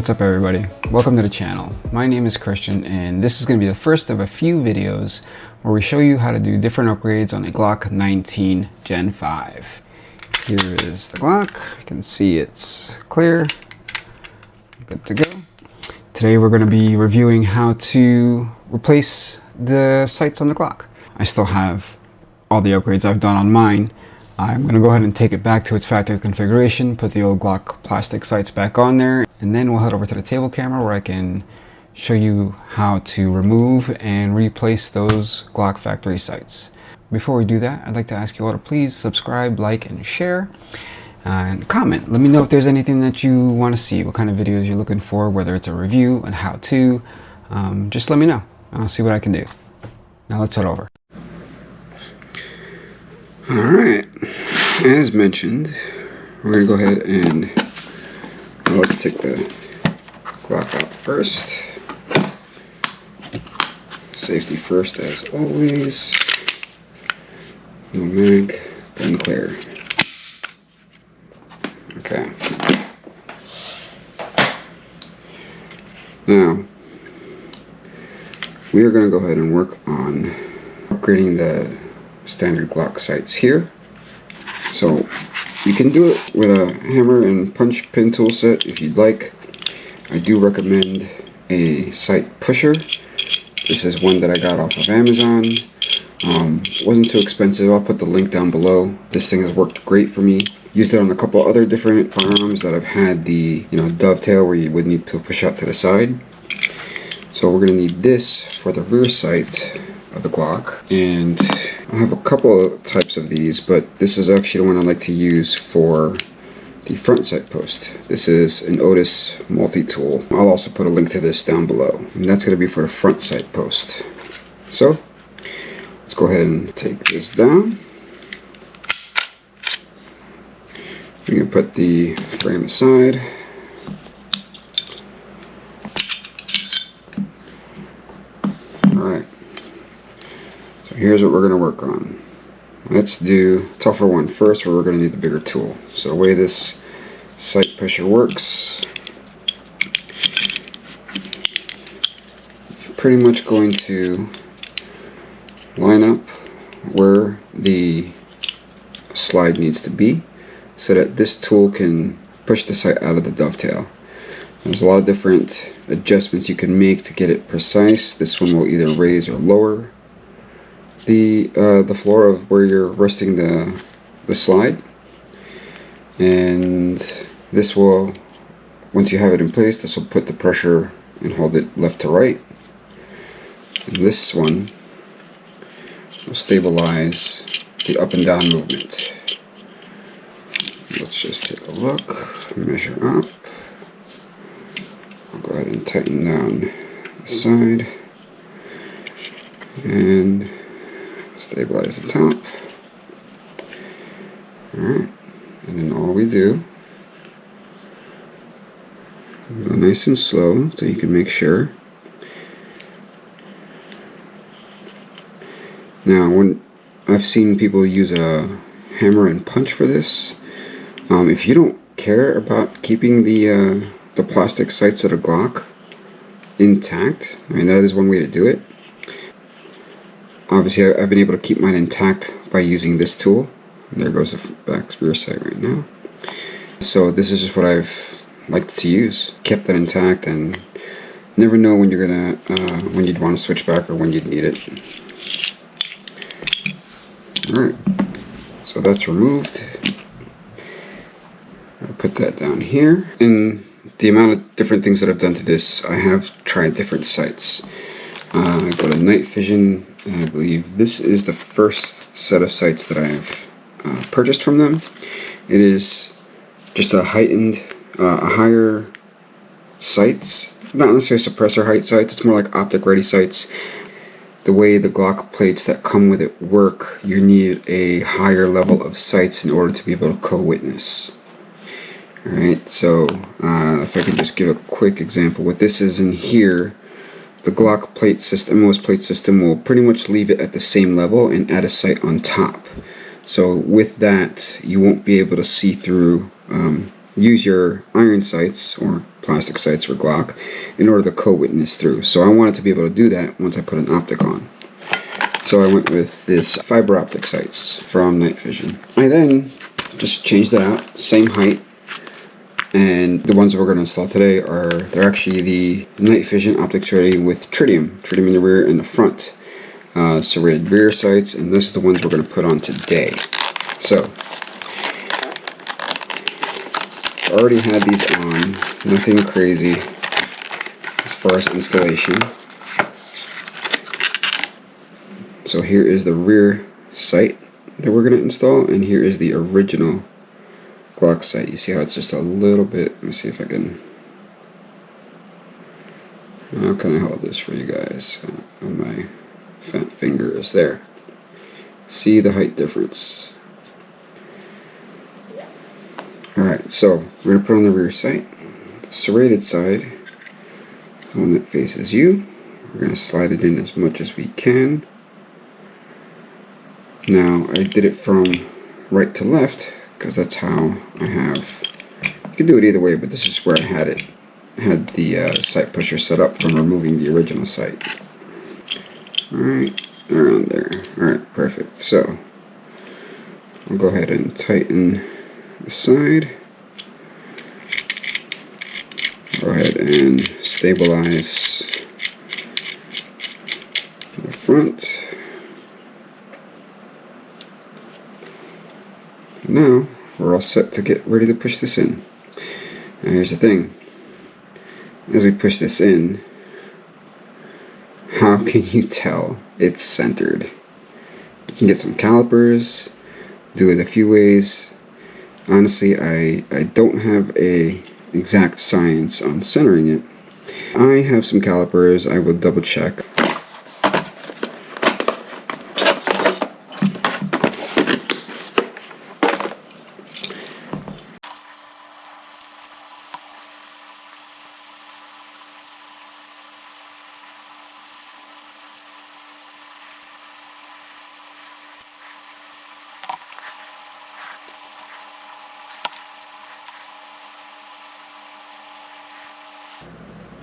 What's up everybody? Welcome to the channel. My name is Christian and this is going to be the first of a few videos where we show you how to do different upgrades on a Glock 19 Gen 5. Here is the Glock. You can see it's clear. Good to go. Today we're going to be reviewing how to replace the sights on the Glock. I still have all the upgrades I've done on mine. I'm going to go ahead and take it back to its factory configuration, put the old Glock plastic sights back on there, and then we'll head over to the table camera where I can show you how to remove and replace those Glock factory sights. Before we do that, I'd like to ask you all to please subscribe, like, and share, and comment. Let me know if there's anything that you want to see, what kind of videos you're looking for, whether it's a review and how-to. Just let me know, and I'll see what I can do. Now let's head over. Alright, as mentioned, we're going to go ahead and let's take the Glock out first. Safety first as always. No mag, gun clear. Okay. Now, we are going to go ahead and work on upgrading the standard Glock sights here. So you can do it with a hammer and punch pin tool set if you'd like. I do recommend a sight pusher. This is one that I got off of Amazon. Wasn't too expensive. I'll put the link down below. This thing has worked great for me. Used it on a couple other different firearms that I've had the dovetail where you would need to push out to the side. So we're going to need this for the rear sight of the Glock, and I have a couple of types of these, but this is actually the one I like to use for the front sight post. This is an Otis multi-tool. I'll also put a link to this down below, and that's going to be for the front sight post. So let's go ahead and take this down. We can put the frame aside. Alright. So here's what we're going to work on. Let's do tougher one first, where we're going to need the bigger tool. So the way this sight pusher works, you're pretty much going to line up where the slide needs to be so that this tool can push the sight out of the dovetail. There's a lot of different adjustments you can make to get it precise. This one will either raise or lower the floor of where you're resting the slide, and this will, once you have it in place, this will put the pressure and hold it left to right, and this one will stabilize the up and down movement. Let's just take a look, measure up. I'll go ahead and tighten down the side and stabilize the top. Alright, and then all we do, go nice and slow so you can make sure. Now, when I've seen people use a hammer and punch for this, if you don't care about keeping the plastic sights of the Glock intact, I mean, that is one way to do it. Obviously, I've been able to keep mine intact by using this tool. And there goes the back rear sight right now. So this is just what I've liked to use. Kept that intact, and never know when you're gonna when you'd want to switch back or when you'd need it. All right, so that's removed. I'll put that down here. And the amount of different things that I've done to this, I have tried different sights. I go to Night Vision, and I believe this is the first set of sights that I've purchased from them. It is just a heightened, a higher sights, not necessarily suppressor height sights, it's more like optic ready sights. The way the Glock plates that come with it work, you need a higher level of sights in order to be able to co-witness. Alright, so if I could just give a quick example, what this is in here, the Glock plate system, MOS plate system, will pretty much leave it at the same level and add a sight on top. So with that, you won't be able to see through use your iron sights or plastic sights for Glock in order to co-witness through. So I wanted to be able to do that once I put an optic on. So I went with this fiber optic sights from Night Vision. I then just changed it out, same height, and the ones we're going to install today they're actually the Night Vision optics ready with tritium in the rear and the front. Serrated rear sights, and this is the ones we're going to put on today. So already had these on, nothing crazy as far as installation. So here is the rear sight that we're going to install, and here is the original Glock sight. You see how it's just a little bit, let me see if I can, how can I hold this for you guys on my fat finger is there. See the height difference. Alright, so we're going to put on the rear sight. The serrated side, the one that faces you, we're going to slide it in as much as we can. Now I did it from right to left because that's how I have, you can do it either way, but this is where I had it. I had the sight pusher set up from removing the original sight. Alright, around there. Alright, perfect. So I'll go ahead and tighten the side. Go ahead and stabilize the front. Now we're all set to get ready to push this in. Now here's the thing. As we push this in, how can you tell it's centered? You can get some calipers, do it a few ways. Honestly, I don't have a exact science on centering it. I have some calipers. I will double check.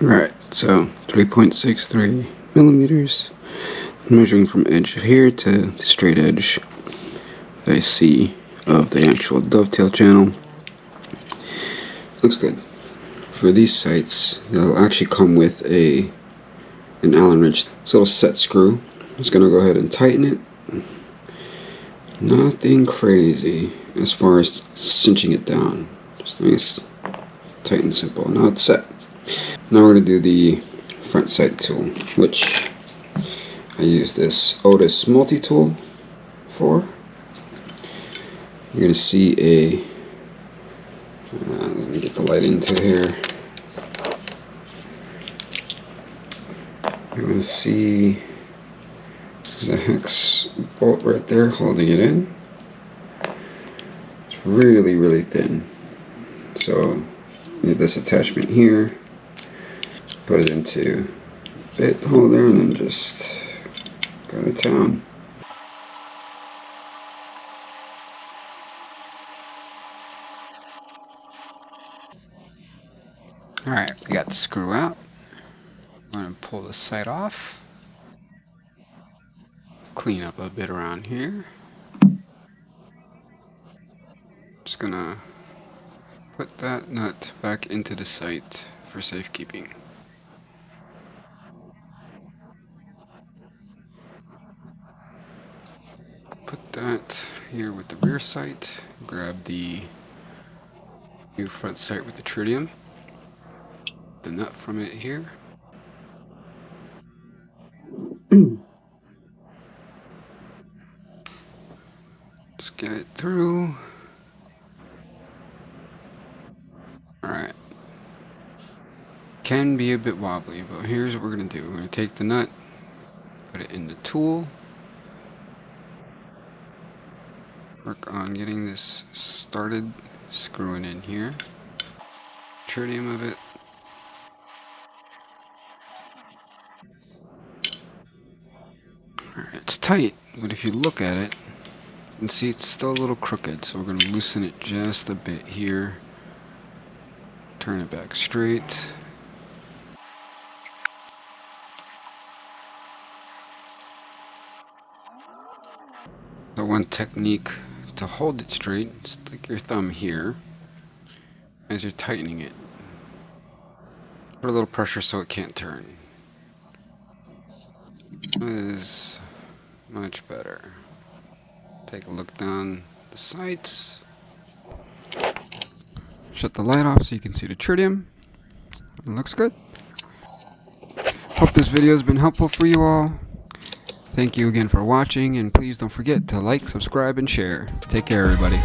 Alright, so 3.63 millimeters. Measuring from edge of here to the straight edge that I see of the actual dovetail channel. Looks good. For these sights, they'll actually come with an Allen wrench. This little set screw. I'm just going to go ahead and tighten it. Nothing crazy as far as cinching it down. Just nice, tight and simple. Now it's set. Now we're going to do the front sight tool, which I use this Otis multi-tool for. You're going to see a, let me get the light into here. You're going to see the hex bolt right there holding it in. It's really, really thin. So you need this attachment here. Put it into the bit holder and then just go to town. Alright, we got the screw out. I'm going to pull the sight off. Clean up a bit around here. Just going to put that nut back into the sight for safekeeping. Put that here with the rear sight. Grab the new front sight with the tritium. The nut from it here. Just get it through. Alright. Can be a bit wobbly, but here's what we're going to do. We're going to take the nut, put it in the tool. Work on getting this started, screwing in here. Tritium of it. Alright, it's tight, but if you look at it, you can see it's still a little crooked, so we're going to loosen it just a bit here turn it back straight. So one technique to hold it straight, stick your thumb here as you're tightening it. Put a little pressure so it can't turn. That is much better. Take a look down the sights. Shut the light off so you can see the tritium. It looks good. Hope this video has been helpful for you all. Thank you again for watching, and please don't forget to like, subscribe, and share. Take care, everybody.